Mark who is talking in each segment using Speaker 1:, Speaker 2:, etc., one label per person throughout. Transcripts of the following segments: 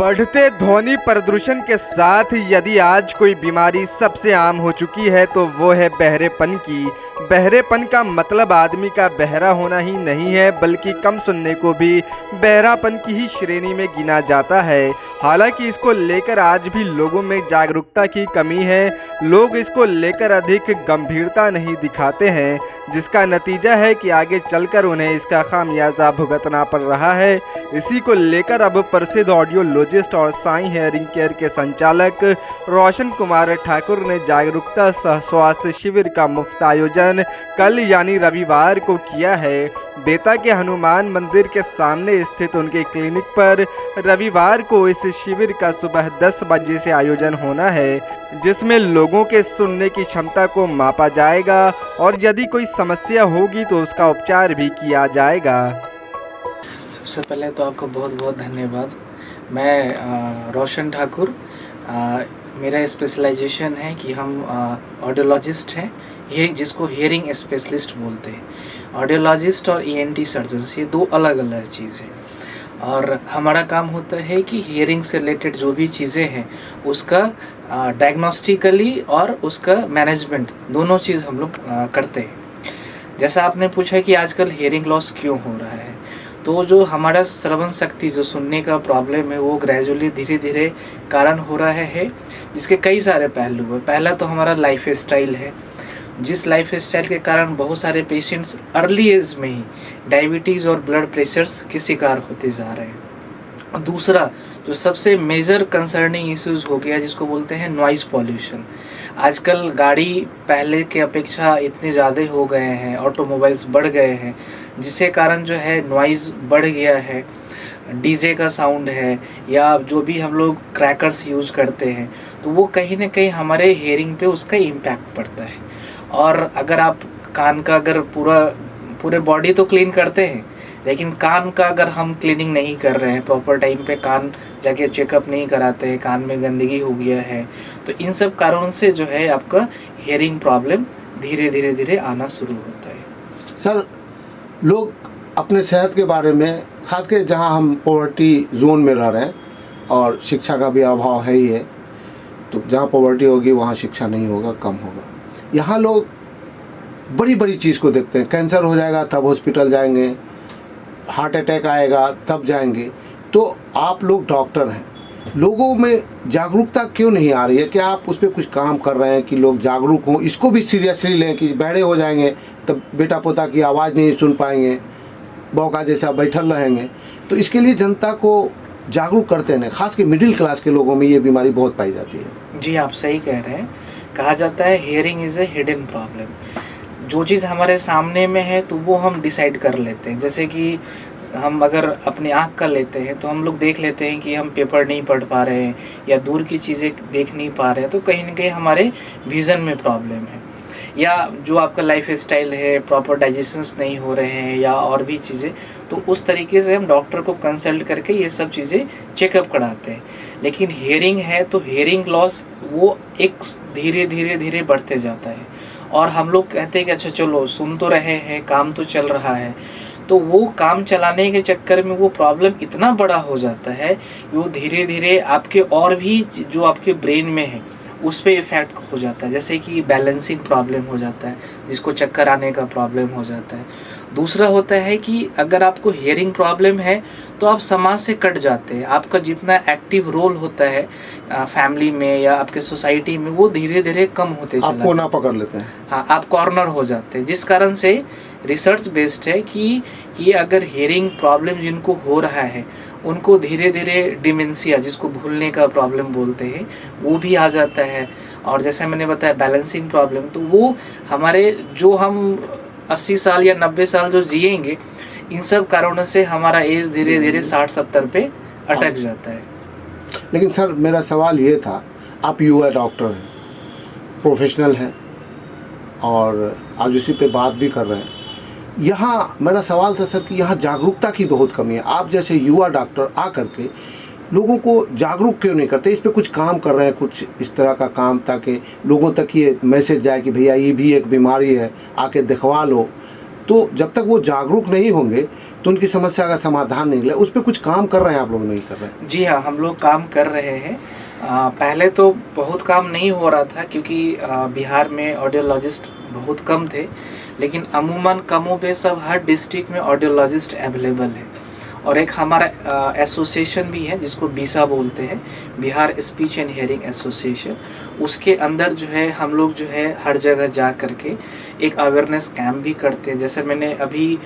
Speaker 1: बढ़ते ध्वनि प्रदूषण के साथ यदि आज कोई बीमारी सबसे आम हो चुकी है तो वो है बहरेपन की। बहरेपन का मतलब आदमी का बहरा होना ही नहीं है बल्कि कम सुनने को भी बहरापन की ही श्रेणी में गिना जाता है। हालांकि इसको लेकर आज भी लोगों में जागरूकता की कमी है। लोग इसको लेकर अधिक गंभीरता नहीं दिखाते हैं, जिसका नतीजा है कि आगे चलकर उन्हें इसका खामियाजा भुगतना पड़ रहा है। इसी को लेकर अब प्रसिद्ध ऑडियोलॉजिस्ट और साई हेयरिंग केयर के संचालक रोशन कुमार ठाकुर ने जागरूकता सह स्वास्थ्य शिविर का मुफ्त आयोजन कल यानी रविवार को किया है। बेता के हनुमान मंदिर के सामने स्थित उनके क्लिनिक पर रविवार को इस शिविर का सुबह 10 बजे से आयोजन होना है, जिसमें लोगों के सुनने की क्षमता को मापा जाएगा और यदि कोई समस्या होगी तो उसका उपचार भी किया जाएगा।
Speaker 2: सबसे पहले तो आपको बहुत बहुत धन्यवाद। मैं रोशन ठाकुर, मेरा स्पेशलाइजेशन है कि हम ऑडियोलॉजिस्ट हैं, जिसको हियरिंग स्पेशलिस्ट बोलते हैं। ऑडियोलॉजिस्ट और ईएनटी सर्जन्स ये दो अलग अलग चीज़ है और हमारा काम होता है कि हियरिंग से रिलेटेड जो भी चीज़ें हैं उसका डायग्नोस्टिकली और उसका मैनेजमेंट दोनों चीज़ हम लोग करते हैं। जैसा आपने पूछा कि आजकल हियरिंग लॉस क्यों हो रहा है, तो जो हमारा श्रवण शक्ति जो सुनने का प्रॉब्लम है वो ग्रेजुअली धीरे धीरे कारण हो रहा है, जिसके कई सारे पहलू हैं। पहला तो हमारा लाइफ स्टाइल है, जिस लाइफ स्टाइल के कारण बहुत सारे पेशेंट्स अर्ली एज में ही डायबिटीज़ और ब्लड प्रेशर्स के शिकार होते जा रहे हैं। दूसरा जो सबसे मेजर कंसर्निंग इश्यूज़ हो गया जिसको बोलते हैं नॉइज़ पॉल्यूशन। आजकल गाड़ी पहले के अपेक्षा इतने ज़्यादा हो गए हैं, ऑटोमोबाइल्स बढ़ गए हैं, जिसके कारण जो है नॉइज़ बढ़ गया है। डीजे का साउंड है या जो भी हम लोग क्रैकर्स यूज़ करते हैं तो वो कहीं ना कहीं हमारे हेयरिंग पे उसका इम्पैक्ट पड़ता है। और अगर आप कान का अगर पूरे बॉडी तो क्लीन करते हैं, लेकिन कान का अगर हम क्लीनिंग नहीं कर रहे हैं, प्रॉपर टाइम पे कान जाके चेकअप नहीं कराते हैं, कान में गंदगी हो गया है, तो इन सब कारणों से जो है आपका हियरिंग प्रॉब्लम धीरे धीरे आना शुरू होता है।
Speaker 3: सर, लोग अपने सेहत के बारे में, खासकर जहां हम पॉवर्टी जोन में रह रहे हैं और शिक्षा का भी अभाव है ही है, तो जहां पॉवर्टी होगी वहां शिक्षा नहीं होगा, कम होगा। यहाँ लोग बड़ी बड़ी चीज़ को देखते हैं, कैंसर हो जाएगा तब हॉस्पिटल जाएंगे, हार्ट अटैक आएगा तब जाएंगे। तो आप लोग डॉक्टर हैं, लोगों में जागरूकता क्यों नहीं आ रही है? कि आप उस पर कुछ काम कर रहे हैं कि लोग जागरूक हों, इसको भी सीरियसली लें कि बहरे हो जाएंगे तब बेटा पोता की आवाज़ नहीं सुन पाएंगे, बौका जैसा बैठल रहेंगे। तो इसके लिए जनता को जागरूक करते हैं, खास के मिडिल क्लास के लोगों में ये बीमारी बहुत पाई जाती है।
Speaker 2: जी, आप सही कह रहे हैं। कहा जाता है hearing is a hidden problem. जो चीज़ हमारे सामने में है तो वो हम डिसाइड कर लेते हैं। जैसे कि हम अगर अपनी आँख का लेते हैं तो हम लोग देख लेते हैं कि हम पेपर नहीं पढ़ पा रहे हैं या दूर की चीज़ें देख नहीं पा रहे हैं, तो कहीं ना कहीं हमारे विज़न में प्रॉब्लम है। या जो आपका लाइफ स्टाइल है, प्रॉपर डाइजेशंस नहीं हो रहे हैं या और भी चीज़ें, तो उस तरीके से हम डॉक्टर को कंसल्ट करके ये सब चीज़ें चेकअप कराते हैं। लेकिन हियरिंग है तो हियरिंग लॉस वो एक धीरे बढ़ते जाता है और हम लोग कहते हैं कि अच्छा चलो सुन तो रहे हैं, काम तो चल रहा है, तो वो काम चलाने के चक्कर में वो प्रॉब्लम इतना बड़ा हो जाता है कि वो धीरे धीरे आपके और भी जो आपके ब्रेन में है उस पर इफ़ेक्ट हो जाता है। जैसे कि बैलेंसिंग प्रॉब्लम हो जाता है, जिसको चक्कर आने का प्रॉब्लम हो जाता है। दूसरा होता है कि अगर आपको हियरिंग प्रॉब्लम है तो आप समाज से कट जाते हैं। आपका जितना एक्टिव रोल होता है फैमिली में या आपके सोसाइटी में वो धीरे धीरे कम होते चला
Speaker 3: आपको ना पकड़ लेते हैं।
Speaker 2: हाँ, आप कॉर्नर हो जाते हैं, जिस कारण से रिसर्च बेस्ड है कि अगर हियरिंग प्रॉब्लम जिनको हो रहा है उनको धीरे धीरे डिमेंशिया, जिसको भूलने का प्रॉब्लम बोलते हैं, वो भी आ जाता है। और जैसे मैंने बताया बैलेंसिंग प्रॉब्लम, तो वो हमारे जो हम 80 साल या 90 साल जो जिएंगे, इन सब कारणों से हमारा एज धीरे धीरे 60-70 पे अटक जाता है।
Speaker 3: लेकिन सर, मेरा सवाल ये था, आप युवा डॉक्टर हैं, प्रोफेशनल हैं और आज उसी पे बात भी कर रहे हैं। यहाँ मेरा सवाल था सर कि यहाँ जागरूकता की बहुत कमी है। आप जैसे युवा डॉक्टर आ करके लोगों को जागरूक क्यों नहीं करते? इस पे कुछ काम कर रहे हैं, कुछ इस तरह का काम, ताकि लोगों तक ये मैसेज जाए कि भैया ये भी एक बीमारी है, आके दिखवा लो। तो जब तक वो जागरूक नहीं होंगे तो उनकी समस्या का समाधान नहीं मिला। उस पर कुछ काम कर रहे हैं आप लोग, नहीं कर रहे हैं?
Speaker 2: जी हाँ, हम लोग काम कर रहे हैं। पहले तो बहुत काम नहीं हो रहा था क्योंकि बिहार में ऑडियोलॉजिस्ट बहुत कम थे, लेकिन अमूमन कमोबेश अब हर डिस्ट्रिक्ट में ऑडियोलॉजिस्ट अवेलेबल है। और एक हमारा एसोसिएशन भी है जिसको बीसा बोलते हैं, Bihar speech and hearing association. उसके अंदर जो है हम लोग जो है हर जगह जा करके एक अवेयरनेस कैंप भी करते हैं। जैसे मैंने अभी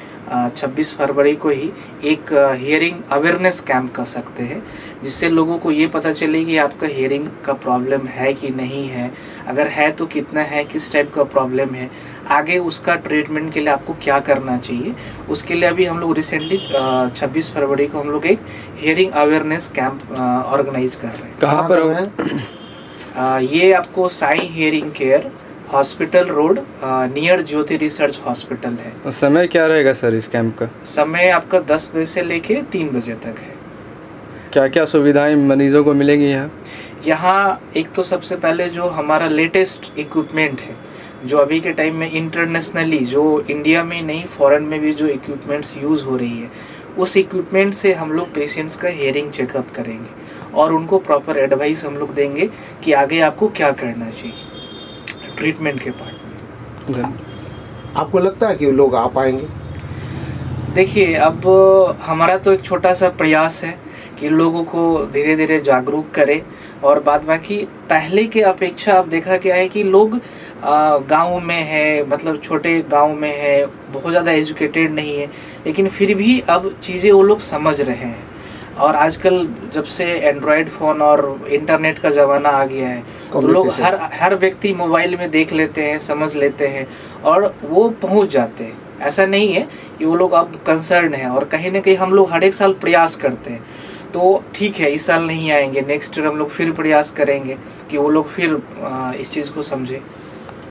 Speaker 2: 26 फरवरी को ही एक हियरिंग अवेयरनेस कैंप कर सकते हैं, जिससे लोगों को ये पता चले कि आपका हियरिंग का प्रॉब्लम है कि नहीं है, अगर है तो कितना है, किस टाइप का प्रॉब्लम है, आगे उसका ट्रीटमेंट के लिए आपको क्या करना चाहिए। उसके लिए अभी हम लोग रिसेंटली 26 फरवरी को हम लोग एक हियरिंग अवेयरनेस कैंप ऑर्गेनाइज कर रहे हैं।
Speaker 1: कहाँ पर है?
Speaker 2: ये आपको Sai hearing care hospital road near Jyoti research hospital है।
Speaker 1: समय क्या रहेगा सर इस कैंप का?
Speaker 2: समय आपका 10 बजे से लेके 3 बजे तक है।
Speaker 1: क्या क्या सुविधाएं मरीजों को मिलेंगी यहाँ?
Speaker 2: यहाँ एक तो सबसे पहले जो हमारा लेटेस्ट इक्विपमेंट है, जो अभी के टाइम में इंटरनेशनली, जो इंडिया में नहीं फॉरेन में भी जो इक्विपमेंट्स यूज़ हो रही है, उस इक्विपमेंट से हम लोग पेशेंट्स का हियरिंग चेकअप करेंगे और उनको प्रॉपर एडवाइस हम लोग देंगे कि आगे आपको क्या करना चाहिए ट्रीटमेंट के पार्ट में।
Speaker 3: आपको लगता है कि लोग आ पाएंगे?
Speaker 2: देखिए, अब हमारा तो एक छोटा सा प्रयास है कि लोगों को धीरे धीरे जागरूक करें। और बाद बाकी पहले के अपेक्षा अब देखा गया है कि लोग गांव में है, मतलब छोटे गांव में है, बहुत ज़्यादा एजुकेटेड नहीं है, लेकिन फिर भी अब चीज़ें वो लोग समझ रहे हैं। और आजकल जब से एंड्रॉयड फ़ोन और इंटरनेट का ज़माना आ गया है, तो लोग हर व्यक्ति मोबाइल में देख लेते हैं, समझ लेते हैं और वो पहुंच जाते हैं। ऐसा नहीं है कि वो लोग अब कंसर्न है। और कहीं ना कहीं हम लोग हर एक साल प्रयास करते हैं, तो ठीक है इस साल नहीं आएंगे, नेक्स्ट ईयर हम लोग फिर प्रयास करेंगे कि वो लोग फिर इस चीज़ को समझें।